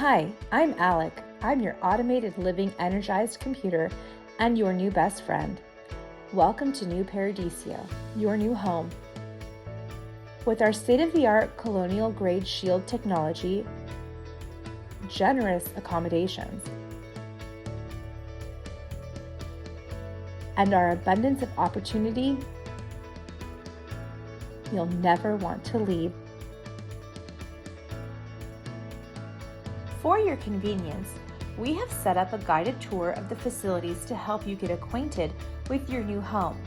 Hi, I'm Alec. I'm your automated living energized computer and your new best friend. Welcome to New Paradiso, your new home. With our state-of-the-art colonial-grade shield technology, generous accommodations, and our abundance of opportunity, you'll never want to leave. For your convenience, we have set up a guided tour of the facilities to help you get acquainted with your new home.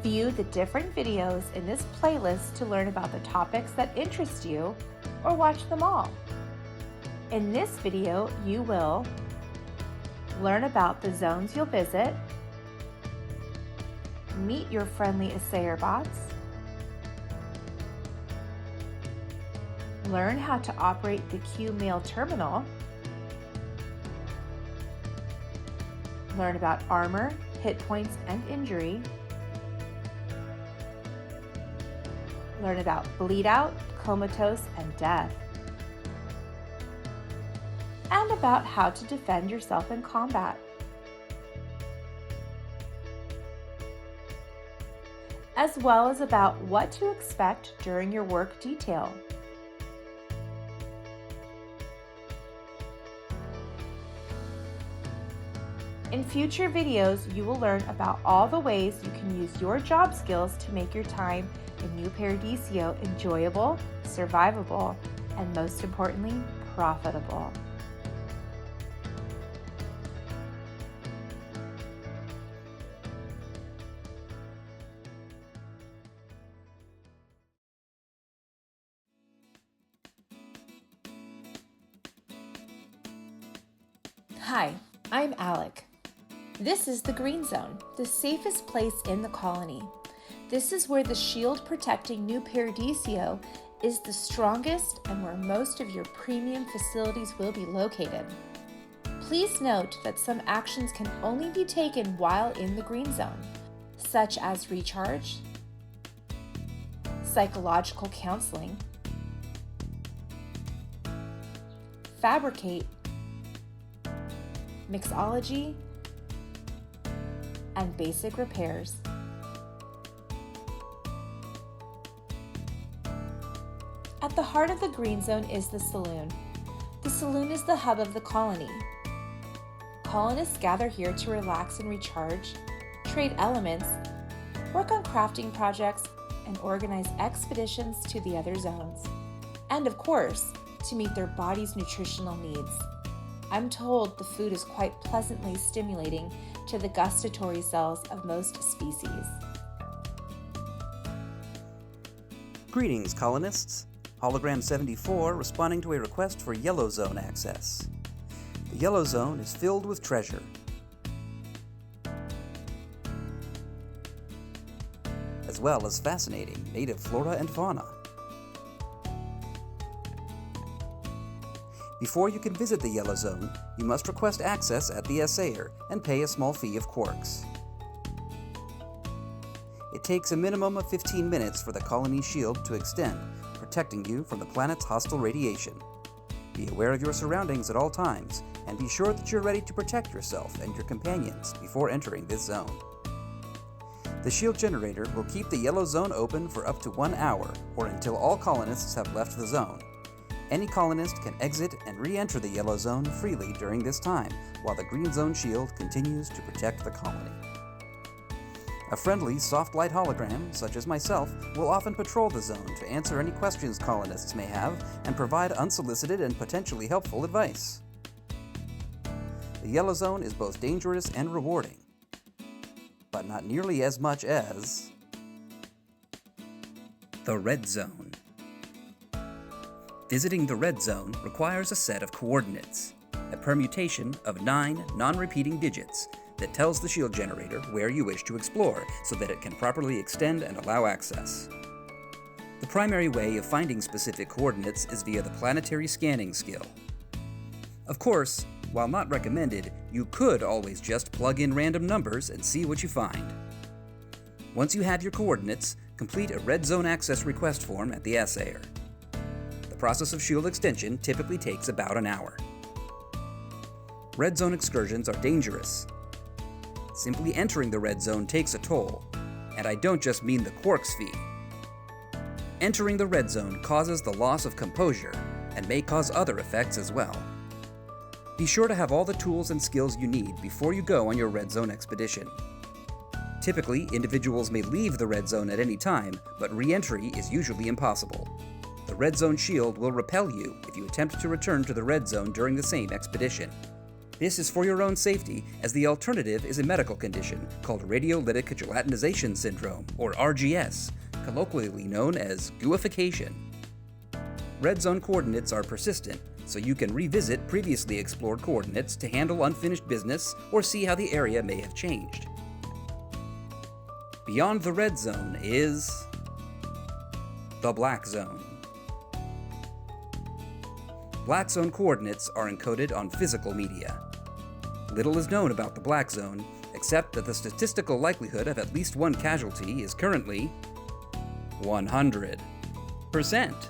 View the different videos in this playlist to learn about the topics that interest you, or watch them all. In this video, you will learn about the zones you'll visit, meet your friendly Assayer bots, learn how to operate the Q-Mail terminal, learn about armor, hit points, and injury, learn about bleed out, comatose, and death, and about how to defend yourself in combat. As well as about what to expect during your work detail. In future videos, you will learn about all the ways you can use your job skills to make your time in New Paradiso enjoyable, survivable, and most importantly, profitable. Hi, I'm Alec. This is the Green Zone, the safest place in the colony. This is where the shield protecting New Paradiso is the strongest and where most of your premium facilities will be located. Please note that some actions can only be taken while in the Green Zone, such as recharge, psychological counseling, fabricate, mixology, and basic repairs. At the heart of the Green Zone is the saloon. The saloon is the hub of the colony. Colonists gather here to relax and recharge, trade elements, work on crafting projects, and organize expeditions to the other zones. And of course, to meet their body's nutritional needs. I'm told the food is quite pleasantly stimulating to the gustatory cells of most species. Greetings, colonists. Hologram 74 responding to a request for Yellow Zone access. The Yellow Zone is filled with treasure. As well as fascinating native flora and fauna. Before you can visit the Yellow Zone, you must request access at the Assayer and pay a small fee of quarks. It takes a minimum of 15 minutes for the colony's shield to extend, protecting you from the planet's hostile radiation. Be aware of your surroundings at all times, and be sure that you're ready to protect yourself and your companions before entering this zone. The shield generator will keep the Yellow Zone open for up to 1 hour, or until all colonists have left the zone. Any colonist can exit and re-enter the Yellow Zone freely during this time, while the Green Zone shield continues to protect the colony. A friendly, soft light hologram, such as myself, will often patrol the zone to answer any questions colonists may have and provide unsolicited and potentially helpful advice. The Yellow Zone is both dangerous and rewarding, but not nearly as much as the Red Zone. Visiting the Red Zone requires a set of coordinates, a permutation of 9 non-repeating digits that tells the shield generator where you wish to explore so that it can properly extend and allow access. The primary way of finding specific coordinates is via the planetary scanning skill. Of course, while not recommended, you could always just plug in random numbers and see what you find. Once you have your coordinates, complete a Red Zone access request form at the Assayer. The process of shield extension typically takes about an hour. Red zone excursions are dangerous. Simply entering the red zone takes a toll, and I don't just mean the quarks fee. Entering the red zone causes the loss of composure and may cause other effects as well. Be sure to have all the tools and skills you need before you go on your red zone expedition. Typically, individuals may leave the red zone at any time, but re-entry is usually impossible. The red zone shield will repel you if you attempt to return to the red zone during the same expedition. This is for your own safety, as the alternative is a medical condition called radiolytic gelatinization syndrome, or RGS, colloquially known as gooification. Red zone coordinates are persistent, so you can revisit previously explored coordinates to handle unfinished business or see how the area may have changed. Beyond the red zone is the black zone. Black zone coordinates are encoded on physical media. Little is known about the black zone, except that the statistical likelihood of at least one casualty is currently 100%.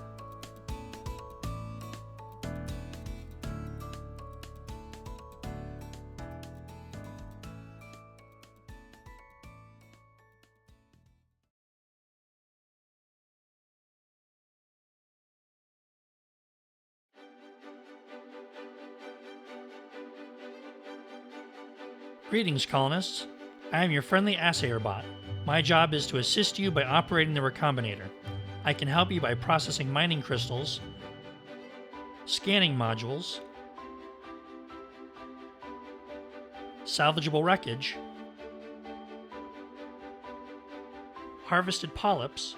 Greetings, colonists. I am your friendly Assayer bot. My job is to assist you by operating the Recombinator. I can help you by processing mining crystals, scanning modules, salvageable wreckage, harvested polyps,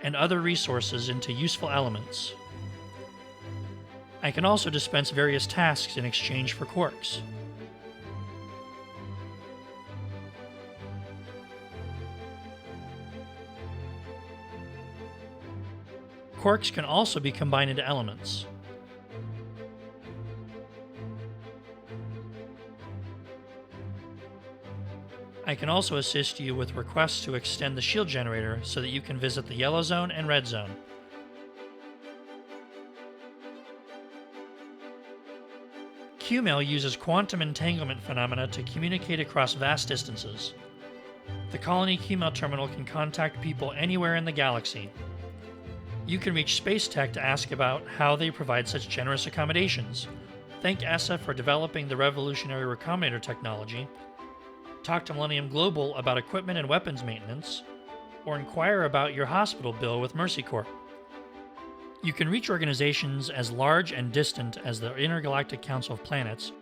and other resources into useful elements. I can also dispense various tasks in exchange for quarks. Quarks can also be combined into elements. I can also assist you with requests to extend the shield generator so that you can visit the yellow zone and red zone. Q-Mail uses quantum entanglement phenomena to communicate across vast distances. The Colony Q-Mail terminal can contact people anywhere in the galaxy. You can reach Space Tech to ask about how they provide such generous accommodations. Thank ESSA for developing the revolutionary Recombinator technology. Talk to Millennium Global about equipment and weapons maintenance, or inquire about your hospital bill with Mercy Corp. You can reach organizations as large and distant as the Intergalactic Council of Planets,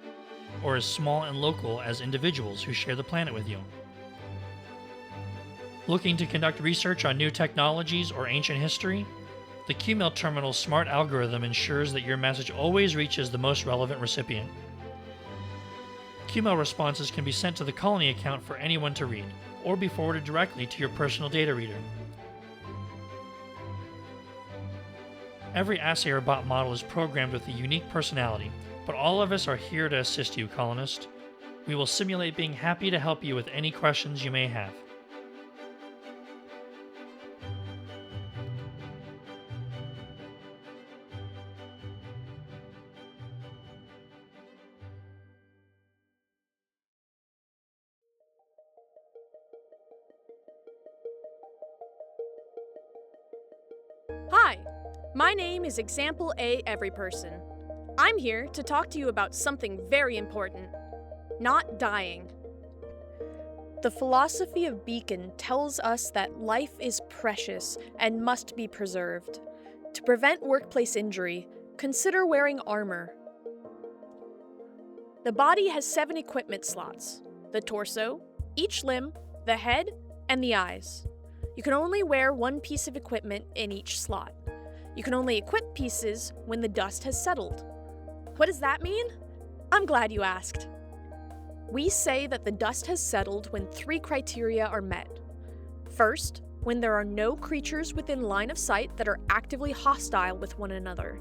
or as small and local as individuals who share the planet with you. Looking to conduct research on new technologies or ancient history? The Q-Mail terminal's smart algorithm ensures that your message always reaches the most relevant recipient. Q-Mail responses can be sent to the Colony account for anyone to read, or be forwarded directly to your personal data reader. Every Assayer bot model is programmed with a unique personality, but all of us are here to assist you, colonist. We will simulate being happy to help you with any questions you may have. Hi, my name is Example A Everyperson. I'm here to talk to you about something very important: not dying. The philosophy of Beacon tells us that life is precious and must be preserved. To prevent workplace injury, consider wearing armor. The body has 7 equipment slots: the torso, each limb, the head, and the eyes. You can only wear one piece of equipment in each slot. You can only equip pieces when the dust has settled. What does that mean? I'm glad you asked. We say that the dust has settled when 3 criteria are met. First, when there are no creatures within line of sight that are actively hostile with one another.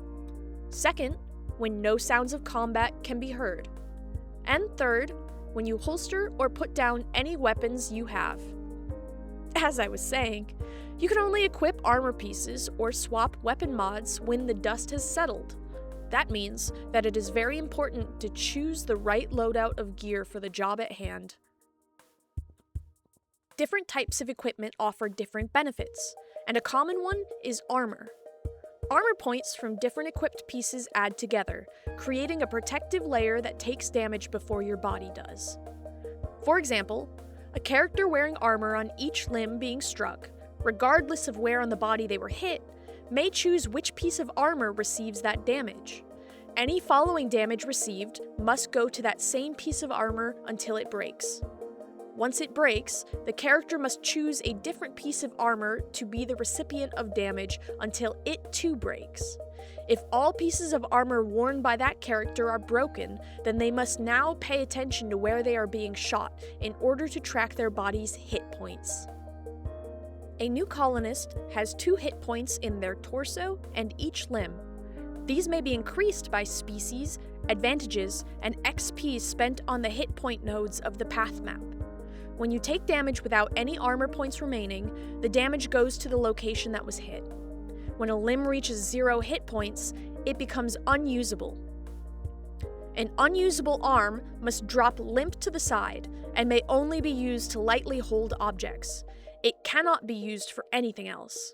Second, when no sounds of combat can be heard. And third, when you holster or put down any weapons you have. As I was saying, You can only equip armor pieces or swap weapon mods when the dust has settled. That means that it is very important to choose the right loadout of gear for the job at hand. Different types of equipment offer different benefits, and a common one is armor. Armor points from different equipped pieces add together, creating a protective layer that takes damage before your body does. For example, a character wearing armor on each limb being struck, regardless of where on the body they were hit, may choose which piece of armor receives that damage. Any following damage received must go to that same piece of armor until it breaks. Once it breaks, the character must choose a different piece of armor to be the recipient of damage until it too breaks. If all pieces of armor worn by that character are broken, then they must now pay attention to where they are being shot in order to track their body's hit points. A new colonist has 2 hit points in their torso and each limb. These may be increased by species, advantages, and XP spent on the hit point nodes of the path map. When you take damage without any armor points remaining, the damage goes to the location that was hit. When a limb reaches 0 hit points, it becomes unusable. An unusable arm must drop limp to the side and may only be used to lightly hold objects. It cannot be used for anything else.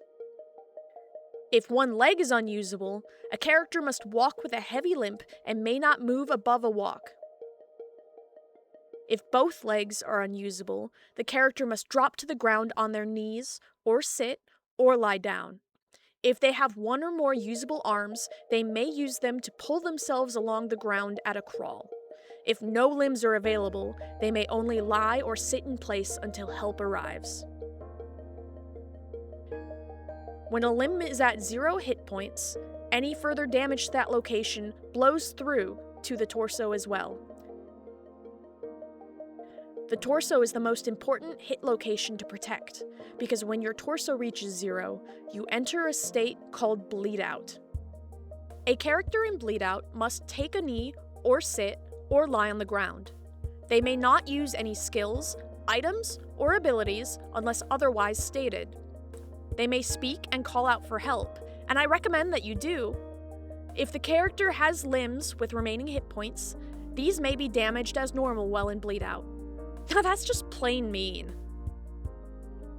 If one leg is unusable, a character must walk with a heavy limp and may not move above a walk. If both legs are unusable, the character must drop to the ground on their knees, or sit, or lie down. If they have 1 or more usable arms, they may use them to pull themselves along the ground at a crawl. If no limbs are available, they may only lie or sit in place until help arrives. When a limb is at 0 hit points, any further damage to that location blows through to the torso as well. The torso is the most important hit location to protect, because when your torso reaches 0, you enter a state called bleed out. A character in bleed out must take a knee, or sit, or lie on the ground. They may not use any skills, items, or abilities unless otherwise stated. They may speak and call out for help, and I recommend that you do. If the character has limbs with remaining hit points, these may be damaged as normal while in bleed out. Now that's just plain mean.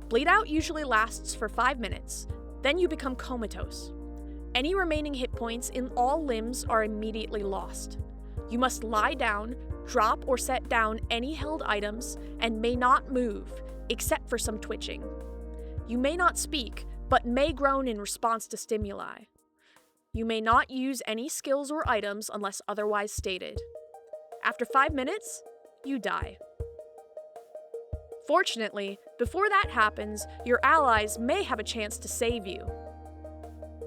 Bleed out usually lasts for 5 minutes, then you become comatose. Any remaining hit points in all limbs are immediately lost. You must lie down, drop or set down any held items, and may not move, except for some twitching. You may not speak, but may groan in response to stimuli. You may not use any skills or items unless otherwise stated. After 5 minutes, you die. Fortunately, before that happens, your allies may have a chance to save you.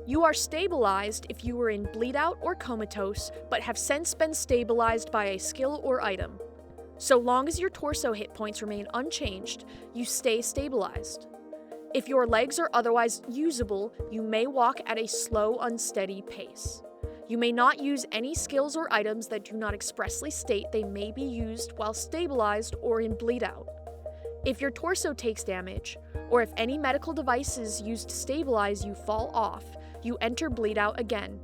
You are stabilized if you were in bleed out or comatose, but have since been stabilized by a skill or item. So long as your torso hit points remain unchanged, you stay stabilized. If your legs are otherwise usable, you may walk at a slow, unsteady pace. You may not use any skills or items that do not expressly state they may be used while stabilized or in bleed out. If your torso takes damage, or if any medical devices used to stabilize you fall off, you enter bleed out again.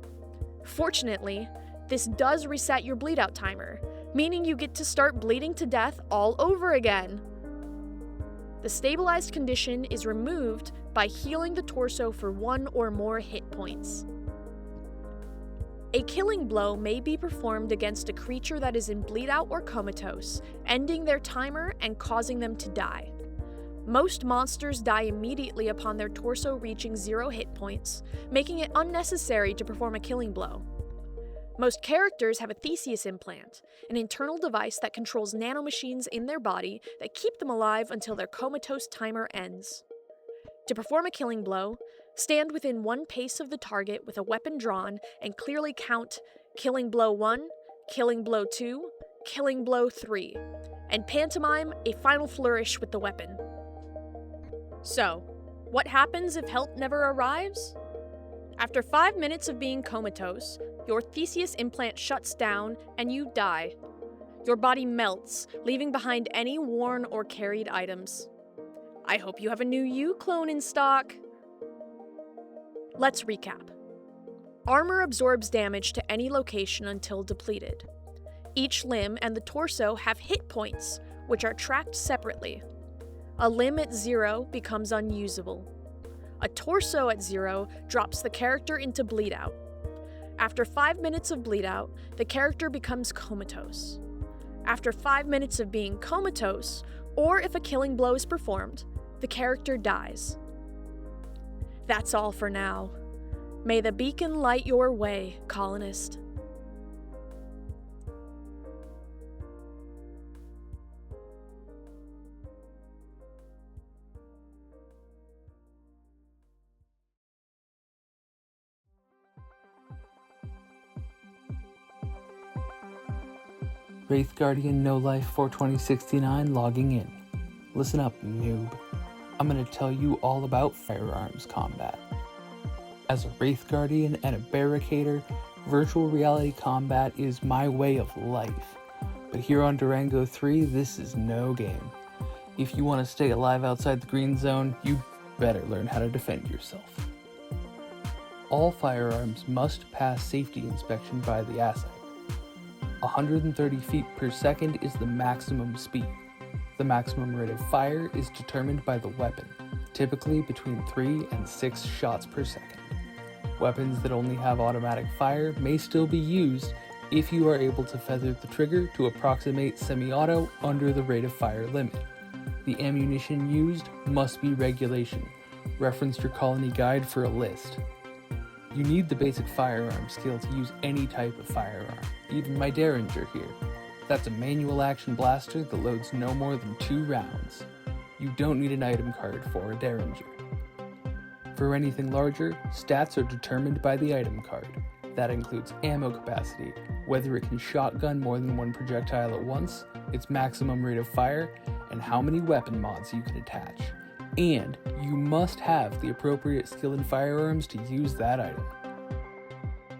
Fortunately, this does reset your bleed out timer, meaning you get to start bleeding to death all over again. The stabilized condition is removed by healing the torso for 1 or more hit points. A killing blow may be performed against a creature that is in bleed out or comatose, ending their timer and causing them to die. Most monsters die immediately upon their torso reaching 0 hit points, making it unnecessary to perform a killing blow. Most characters have a Theseus implant, an internal device that controls nanomachines in their body that keep them alive until their comatose timer ends. To perform a killing blow, stand within 1 pace of the target with a weapon drawn and clearly count killing blow 1, killing blow 2, killing blow 3, and pantomime a final flourish with the weapon. So, what happens if help never arrives? After 5 minutes of being comatose, your Theseus implant shuts down and you die. Your body melts, leaving behind any worn or carried items. I hope you have a new you clone in stock. Let's recap. Armor absorbs damage to any location until depleted. Each limb and the torso have hit points, which are tracked separately. A limb at 0 becomes unusable. A torso at 0 drops the character into bleed out. After 5 minutes of bleed out, the character becomes comatose. After 5 minutes of being comatose, or if a killing blow is performed, the character dies. That's all for now. May the beacon light your way, Colonist. Wraith Guardian No Life 42069 logging in. Listen up, noob. I'm going to tell you all about firearms combat. As a Wraith Guardian and a barricader, virtual reality combat is my way of life. But here on Durango 3, this is no game. If you want to stay alive outside the green zone, you better learn how to defend yourself. All firearms must pass safety inspection by the Assayer. 130 feet per second is the maximum speed. The maximum rate of fire is determined by the weapon, typically between 3 and 6 shots per second. Weapons that only have automatic fire may still be used if you are able to feather the trigger to approximate semi-auto under the rate of fire limit. The ammunition used must be regulation. Reference your colony guide for a list. You need the basic firearm skill to use any type of firearm, even my Derringer here. That's a manual action blaster that loads no more than 2 rounds. You don't need an item card for a Derringer. For anything larger, stats are determined by the item card. That includes ammo capacity, whether it can shotgun more than 1 projectile at once, its maximum rate of fire, and how many weapon mods you can attach. And you must have the appropriate skill in firearms to use that item.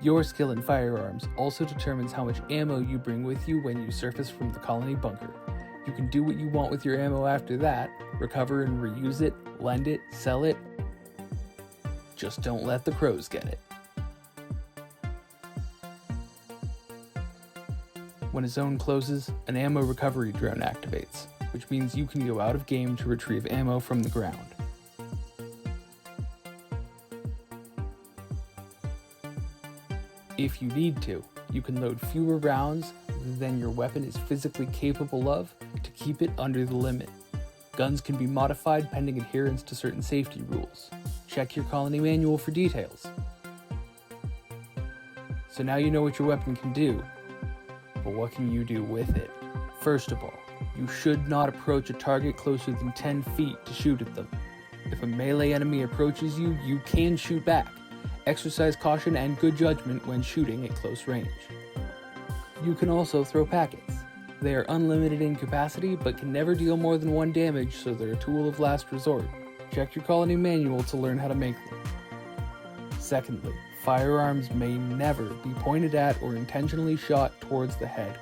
Your skill in firearms also determines how much ammo you bring with you when you surface from the colony bunker. You can do what you want with your ammo after that, recover and reuse it, lend it, sell it. Just don't let the crows get it. When a zone closes, an ammo recovery drone activates, which means you can go out of game to retrieve ammo from the ground. If you need to, you can load fewer rounds than your weapon is physically capable of to keep it under the limit. Guns can be modified pending adherence to certain safety rules. Check your colony manual for details. So now you know what your weapon can do, but what can you do with it? First of all, you should not approach a target closer than 10 feet to shoot at them. If a melee enemy approaches you, you can shoot back. Exercise caution and good judgment when shooting at close range. You can also throw packets. They are unlimited in capacity, but can never deal more than 1 damage, so they're a tool of last resort. Check your colony manual to learn how to make them. Secondly, firearms may never be pointed at or intentionally shot towards the head.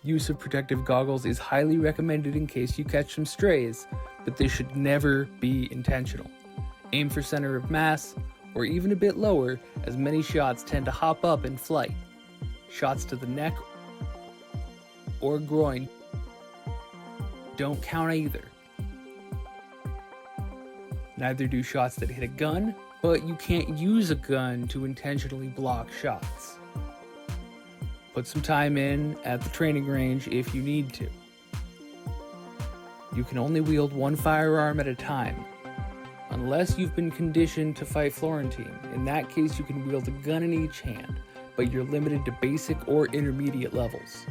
Use of protective goggles is highly recommended in case you catch some strays, but this should never be intentional. Aim for center of mass, or even a bit lower, as many shots tend to hop up in flight. Shots to the neck or groin don't count either. Neither do shots that hit a gun, but you can't use a gun to intentionally block shots. Put some time in at the training range if you need to. You can only wield 1 firearm at a time, unless you've been conditioned to fight Florentine. In that case, you can wield a gun in each hand, but you're limited to basic or intermediate levels.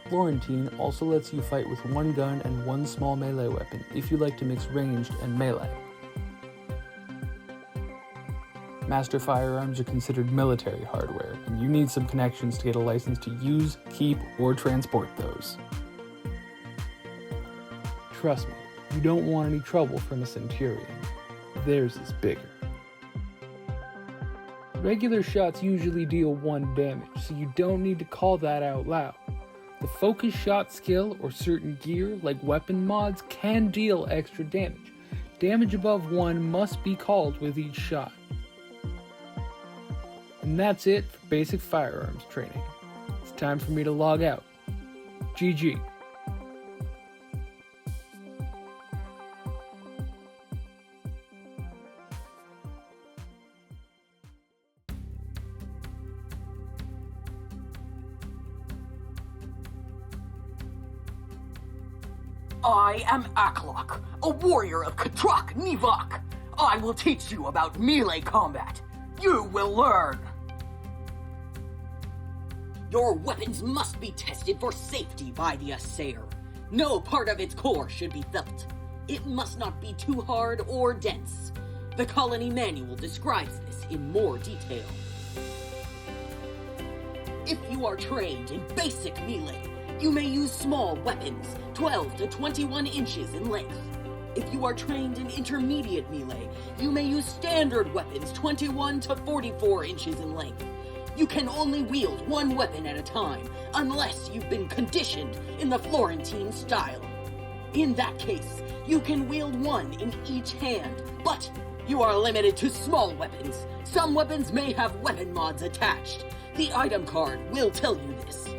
Florentine also lets you fight with 1 gun and 1 small melee weapon if you like to mix ranged and melee. Master firearms are considered military hardware, and you need some connections to get a license to use, keep, or transport those. Trust me, you don't want any trouble from a Centurion. Theirs is bigger. Regular shots usually deal 1 damage, so you don't need to call that out loud. The focus shot skill or certain gear like weapon mods can deal extra damage. Damage above 1 must be called with each shot. And that's it for basic firearms training. It's time for me to log out. GG. I am Aklok, a warrior of Katrak Nivak. I will teach you about melee combat. You will learn. Your weapons must be tested for safety by the Assayer. No part of its core should be felt. It must not be too hard or dense. The Colony Manual describes this in more detail. If you are trained in basic melee, you may use small weapons, 12 to 21 inches in length. If you are trained in intermediate melee, you may use standard weapons, 21 to 44 inches in length. You can only wield one weapon at a time, unless you've been conditioned in the Florentine style. In that case, you can wield one in each hand, but you are limited to small weapons. Some weapons may have weapon mods attached. The item card will tell you this.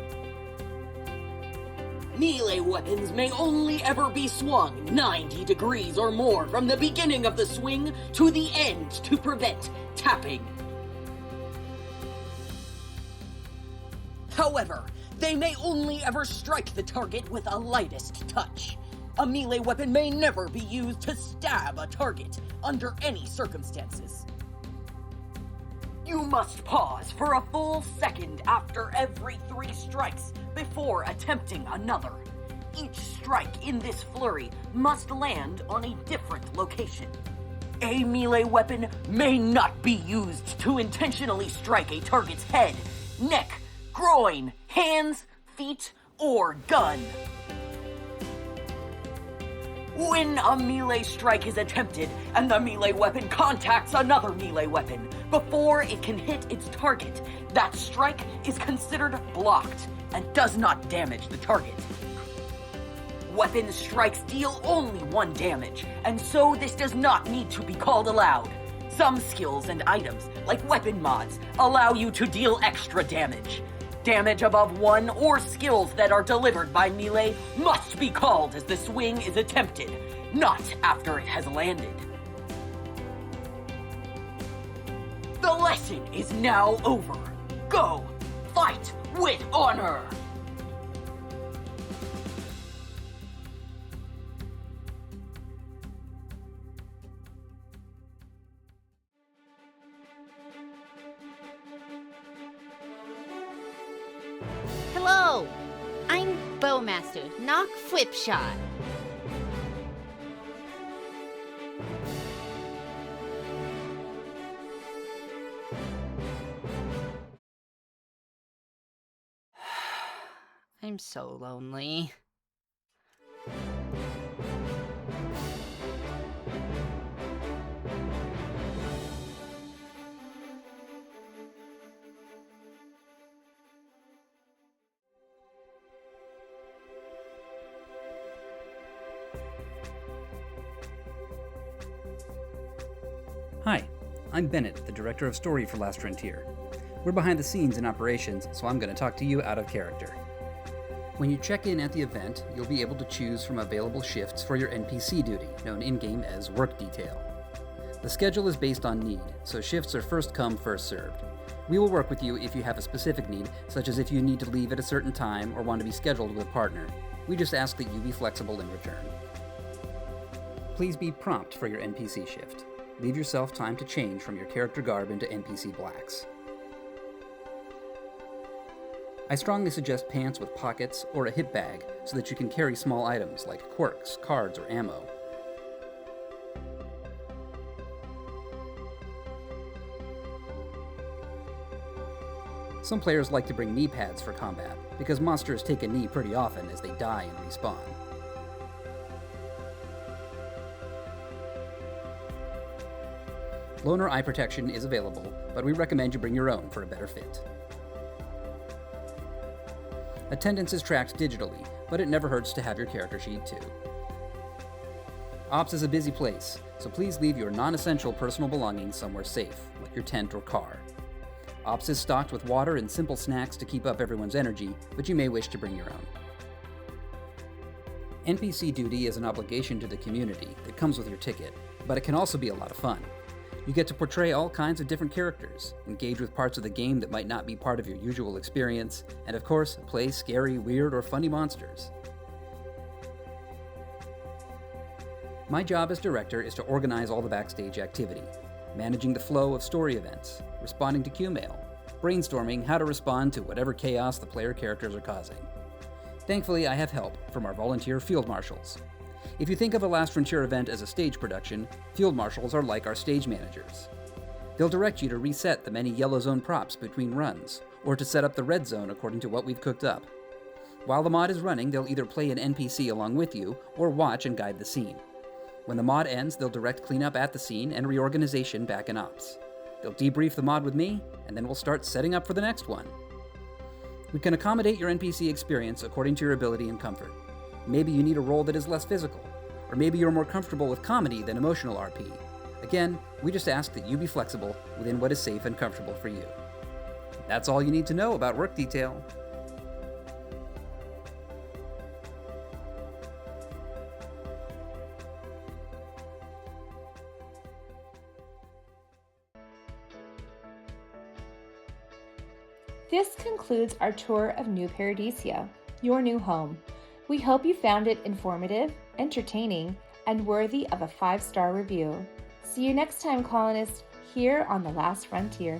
Melee weapons may only ever be swung 90 degrees or more from the beginning of the swing to the end to prevent tapping. However, they may only ever strike the target with a lightest touch. A melee weapon may never be used to stab a target under any circumstances. You must pause for a full second after every 3 strikes before attempting another. Each strike in this flurry must land on a different location. A melee weapon may not be used to intentionally strike a target's head, neck, groin, hands, feet, or gun. When a melee strike is attempted and the melee weapon contacts another melee weapon before it can hit its target, that strike is considered blocked and does not damage the target. Weapon strikes deal only 1 damage, and so this does not need to be called aloud. Some skills and items, like weapon mods, allow you to deal extra damage. Damage above 1 or skills that are delivered by melee must be called as the swing is attempted, not after it has landed. The lesson is now over. Go, fight with honor! Hello! I'm Bowmaster, Knock Flipshot. I'm so lonely. Hi, I'm Bennett, the Director of Story for Last Frontier. We're behind the scenes in operations, so I'm going to talk to you out of character. When you check in at the event, you'll be able to choose from available shifts for your NPC duty, known in-game as work detail. The schedule is based on need, so shifts are first come, first served. We will work with you if you have a specific need, such as if you need to leave at a certain time or want to be scheduled with a partner. We just ask that you be flexible in return. Please be prompt for your NPC shift. Leave yourself time to change from your character garb into NPC blacks. I strongly suggest pants with pockets or a hip bag so that you can carry small items like quirks, cards, or ammo. Some players like to bring knee pads for combat, because monsters take a knee pretty often as they die and respawn. Loner eye protection is available, but we recommend you bring your own for a better fit. Attendance is tracked digitally, but it never hurts to have your character sheet too. Ops is a busy place, so please leave your non-essential personal belongings somewhere safe, like your tent or car. Ops is stocked with water and simple snacks to keep up everyone's energy, but you may wish to bring your own. NPC duty is an obligation to the community that comes with your ticket, but it can also be a lot of fun. You get to portray all kinds of different characters, engage with parts of the game that might not be part of your usual experience, and of course, play scary, weird, or funny monsters. My job as director is to organize all the backstage activity, managing the flow of story events, responding to Q-Mail, brainstorming how to respond to whatever chaos the player characters are causing. Thankfully, I have help from our volunteer field marshals. If you think of a Last Frontier event as a stage production, field marshals are like our stage managers. They'll direct you to reset the many yellow zone props between runs, or to set up the red zone according to what we've cooked up. While the mod is running, they'll either play an NPC along with you, or watch and guide the scene. When the mod ends, they'll direct cleanup at the scene and reorganization back in ops. They'll debrief the mod with me, and then we'll start setting up for the next one. We can accommodate your NPC experience according to your ability and comfort. Maybe you need a role that is less physical, or maybe you're more comfortable with comedy than emotional RP. Again, we just ask that you be flexible within what is safe and comfortable for you. That's all you need to know about work detail. This concludes our tour of New Paradiso, your new home. We hope you found it informative, entertaining, and worthy of a 5-star review. See you next time, colonists, here on The Last Frontier.